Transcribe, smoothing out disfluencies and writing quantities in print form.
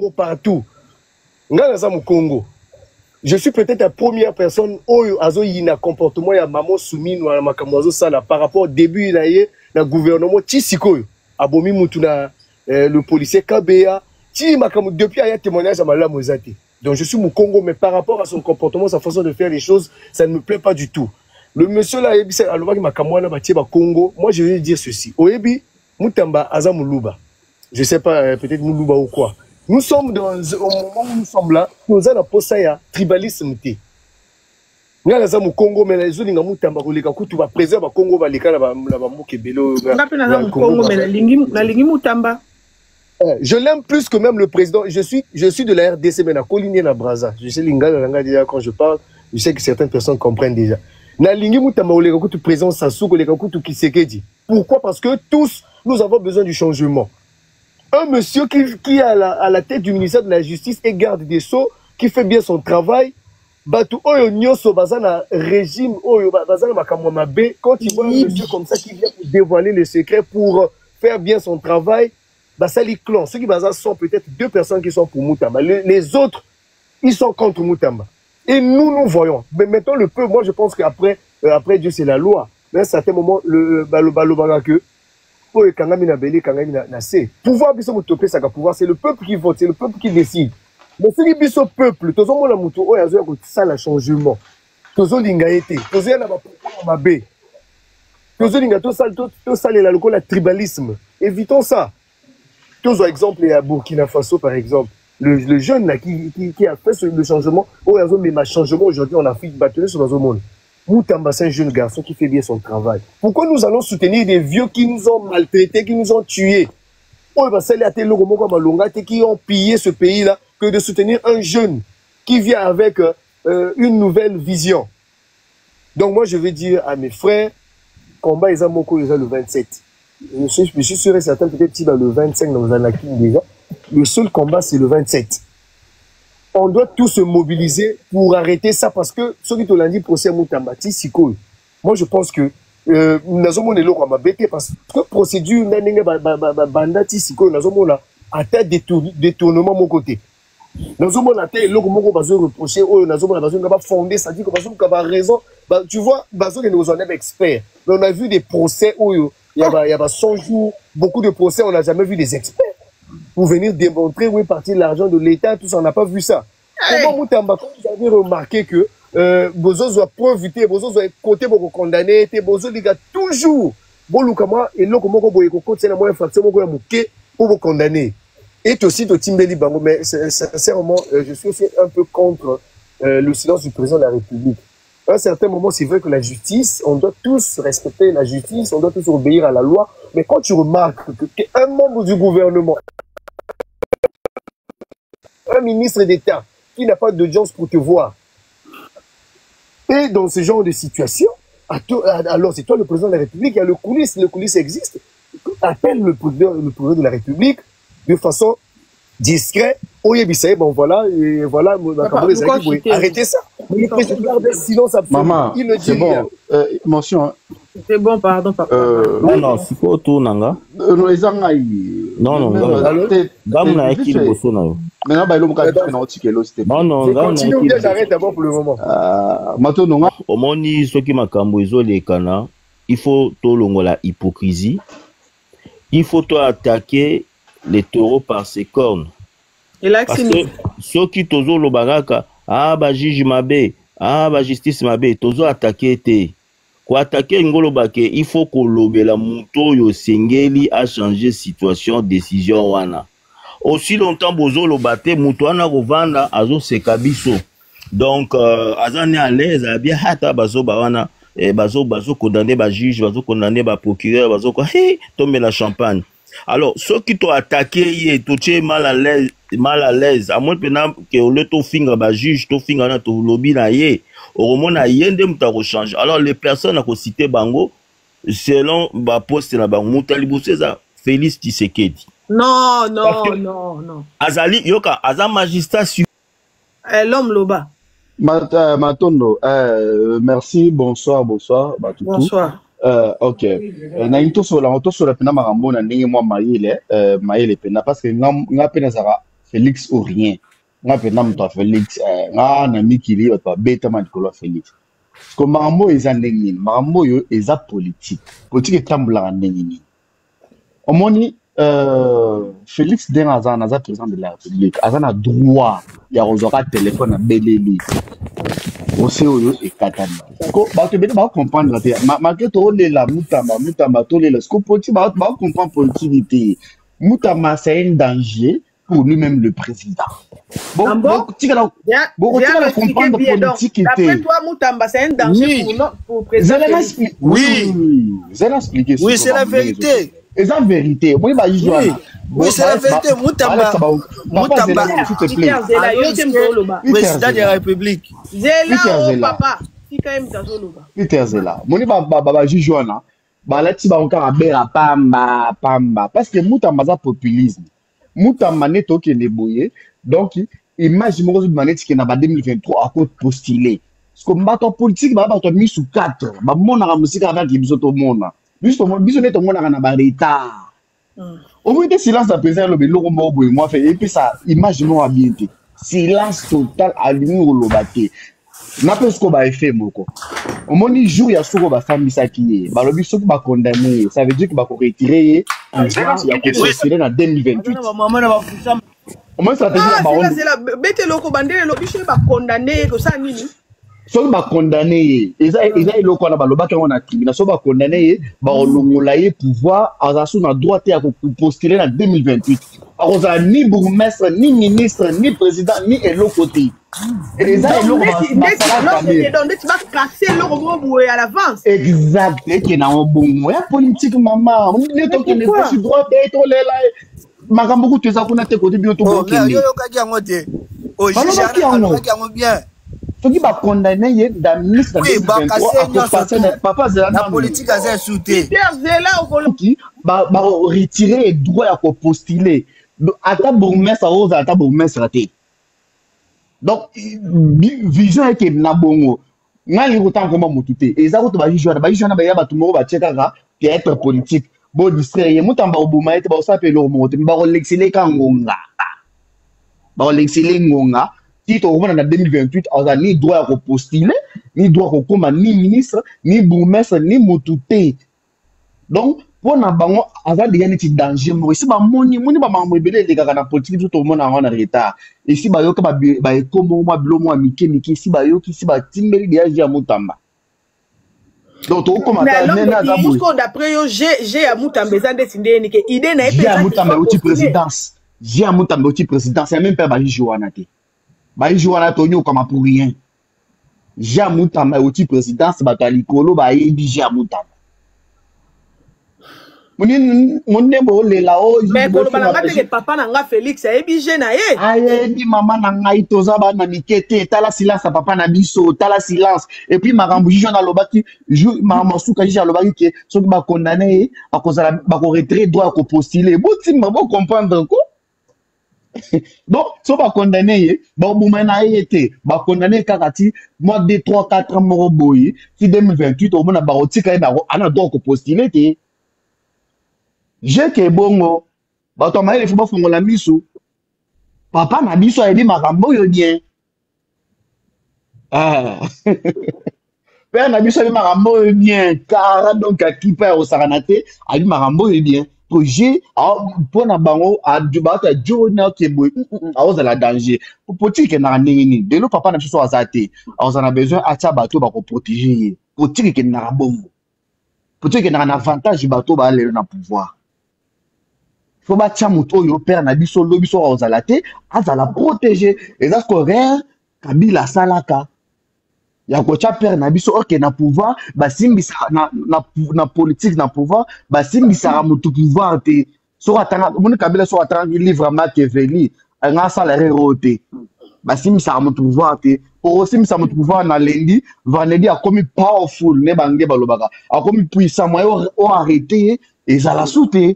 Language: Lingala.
partout. Dans Congo, je suis peut-être la première personne qui a un comportement ya maman soumine ou makamozo sala par rapport au début na gouvernement Tshisikoyo abomi mutu na le policier Kabea ti makamu depuis aya témoignage à malamu ezati. Donc je suis au Congo, mais par rapport à son comportement, sa façon de faire les choses, ça ne me plaît pas du tout. Le monsieur là, Congo, moi je vais dire ceci. Oyebi Mutamba Azamuluba. Je sais pas, peut-être Muluba ou quoi. Nous sommes au moment où nous sommes là, nous avons un tribalisme. Nous sommes au Congo, mais les autres, nous sommes au président du Congo, je l'aime plus que même le président. Je suis de la RDC, mais na Colinier na Braza. Je sais Lingala déjà quand je parle, je sais que certaines personnes comprennent déjà. Na lingi mutamba oleka kutu président Sassou oleka kutu Kisekedi. Pourquoi? Parce que tous nous avons besoin du changement. Un monsieur qui est à la tête du ministère de la Justice et garde des Sceaux, qui fait bien son travail, batu oyo nyoso bazana régime oyo bazana makamwa B, quand il voit un monsieur comme ça qui vient pour dévoiler les secrets pour faire bien son travail, bah ça les clan. Ceux qui bazana sont peut-être 2 personnes qui sont pour Mutamba. Les autres, ils sont contre Mutamba. Et nous voyons. Mais maintenant le peuple, moi je pense qu'après Dieu c'est la loi. Mais à un certain moment le balo que pouvoir c'est le peuple qui vote, c'est le peuple qui décide. Mais si le peuple, tout le monde a ça le changement. Tout le monde a été, tout le monde a tribalisme. Évitons ça. Tous exemple, il y a Burkina Faso par exemple. Le jeune là qui a fait le changement, mais ma changement aujourd'hui en Afrique, battu sur le monde. Mutamba, c'est un jeune garçon qui fait bien son travail. Pourquoi nous allons soutenir des vieux qui nous ont maltraités, qui nous ont tués? Qui ont pillé ce pays-là, que de soutenir un jeune qui vient avec une nouvelle vision. Donc moi, je vais dire à mes frères, combat ils ont le 27. Je suis sûr et certain, peut-être le 25, dans un déjà. Le seul combat, c'est le 27. On doit tous se mobiliser pour arrêter ça parce que ceux qui te l'ont dit, procès Mutamba, Tshisikoyo. Moi, je pense que nous avons des lois parce que procédure banda Tshisikoyo, nous avons à tête détournement mon côté. Nous avons à tête logo moko bazo reprocher, nous avons bazo ngaba fondé, ça dit que bazo ngaba raison. Tu vois, bazo que nous en sommes experts. Mais on a vu des procès où il y a 100 jours, beaucoup de procès, on n'a jamais vu des experts. Pour venir démontrer où est parti l'argent de l'État, tout ça, on n'a pas vu ça. Comment Mutamba, vous avez remarqué que Bozo doit profiter, Bozo doit côté pour condamner, Bozo liga toujours. Bon, Lukama, et là, comment vous pouvez c'est la moindre fraction pour vous condamner. Et aussi, de Timbeli Bango, mais sincèrement, je suis aussi un peu contre le silence du président de la République. À un certain moment, c'est vrai que la justice, on doit tous respecter la justice, on doit tous obéir à la loi. Mais quand tu remarques qu'un membre du gouvernement, un ministre d'État qui n'a pas d'audience pour te voir, et dans ce genre de situation, alors c'est toi le président de la République, il y a le coulisses existe, appelle le président de la République de façon discrète. Bon voilà, et voilà, arrêtez ça. Le président garde silence absolu. Maman, il ne dit rien. Mention. C'est bon, pardon, papa. Non, c'est pas autour, Nanga. Non, j'arrête d'abord pour le moment. Il faut tout la hypocrisie. Il faut attaquer les taureaux par ses cornes. Parce que ceux qui tozo le baraka, juge mabé, justice mabé, tozo attaquer te. Pour attaquer ngolo bake, il faut que la muto yo sengeli a changé situation, décision wana. Aussi longtemps bozo lo bate, muto wana rovanda azo sekabiso. Donc azane à l'aise, bien hata bazo bawana, bazo condamné ba juge, bazo condamné ba procureur, bazo ko tombe la champagne. Alors ceux qui t'ont attaqué, tu mal à l'aise, à moins que le to finger ba juge, to finger na to lobby na ye. Alors les personnes à citer bango selon ba poste na bango Mutalibu César Félix Tshisekedi. Non. Azali yoka aza magistrat sur l'homme loba. Matondo, merci, bonsoir. Bonsoir. Ok. Na into sur la pena marambo na ndenge moi maïle pena parce que nga pena zara Félix ou rien. Nga pena mto Félix nga na mikili oto beta man ko Félix. Ko marambo eza ndengini, marambo yo eza politique. Politique etambula ndengini. Omoni Félix den azana za président de la République, azana droit ya kozwaka téléphone na beleli. Ose oyo ekatani. Ko bato bete ba comprendre te. Malgré to lela mutamba to lela. Ko politique ba comprendre politique. Mutamba c'est un danger pour lui-même le président. Bon, tu vas comprendre politique. D'après toi, Moutamba, c'est un danger pour le président. Oui, oui, c'est la vérité. C'est la vérité. Oui, c'est la vérité. Moutamba, président de la République. Papa. Peter Zela. Moni baba Jujuana. Balati ba encore abera pamba parce que Moutamba za populisme. Moutamba neto ke neboye. Donc imagine moi maneti ke na ba 2023 à cause postulé. Parce que mbato politique ba bato mis sous 4. Ba mona ka musika avec biso to mona. Biso neto mona ka na ba retard. Au moins de silence à présent le beloko mo boye moi fait et puis ça imagine moi bien. Silence total à l'union lobate. Na pe ce qu'on va faire moko. Au moins ni jour ya soko ba famille ça qui est. Ba lobi soko ba condamné, ça veut dire que ba ko retirer en en 2028. Au moins stratégie la baron. Bete loko bandele lobi chez ba condamné ko ça nini? Soko ba condamné, eza eloko na ba loba ka na tribunal, soko ba condamné ba olongola ye pouvoir azasu na droit ya ko postuler en 2028. Aroza ni bourgmestre, ni ministre, ni président, ni eloko côté. Et les gens, ils vas casser à l'avance. Exact. Et qui est dans un bon moyen politique, maman. On est donc qu'il est pas sur droit d'être là. Maman, beaucoup de gens qui ont été côté bien tout le monde. Ce qui va condamner la ministre de la politique a sauté. Qui va retirer les droits à postuler. À ta bourgmestre, à ta bourgmestre. Donc, vision est que na bongo. Nga li autant comment motuté. Et ça, ba jijouana ba ya ba tumo ba tchekaka théâtre politique. Bo distraire mutamba obuma ete ba sape lo moto ba ko l'exceller ka ngonga. Ba ko l'exceller ngonga. Si to na 2028 on a ni droit à postuler, ni droit à koma ni ministre, ni bourgmestre, ni motuté. Donc pour na bango aza déjà neti danger mo si ba moni ba mambo ebele le kaka na politique tout le monde en retard et si ba yoka ba ekomo mo bilo mo mike si ba yoki si ba timbeli déjà ya Moutamba donc to commentaire na za bo d'après yo j'ai ya Moutamba ezande tindeni ke idée na epesa ya Moutamba oti présidence j'ai ya Moutamba oti présidence c'est même pas ba Joana te ba Joana to nyo comme pour rien j'ai ya Moutamba oti présidence ba talikolo ba yebi j'ai ya Moutamba. Mon bo le la o mais ko ba ngate ke papa na nga Félix a ebije na ye aye di mama na ngai toza ba na mikete tala silence papa na biso tala silence et puis makambo jijo na lobaki mama suka jijo lobaki ke so ba condamné a cause ba ko retrait droit ko postuler boti mama comprendre ko donc so ba condamné ba buma na yete ba condamné kakati mois de 3 4 ans mo boyi si 2028 au mona ba otika na ana droit ko postuler te. J'ai que bongo, bato maïle faut pas faire la miso. Papa na biso a dit makambo yo bien. Ah. Père na biso a dit makambo yo bien. Car donc à qui père au saranate a dit makambo yo bien. Que j'ai pour na bango a du bato a jona ke boy a oza la danger. Pour petit que na nini. De lo papa na biso azate. A oza na besoin a tia bato ba ko protéger. Pour petit que na bongo. Pour petit que na avantage bato ba aller na pouvoir. Faut pas moto yo père na biso lo biso ozala te azala protéger et ça correct Kabila salaka ya ko cha père na biso OK na pouvoir ba simbisa na politique na pouvoir ba simbisa moto pouvoir te so atanga mon Kabila so atanga livre Machiavelli nga salaire roté ba simbisa moto pouvoir te pour simbisa moto pouvoir na lundi vendredi a comme powerful ne bange balobaka a comme puissant moi o arrêter et ça la sauté.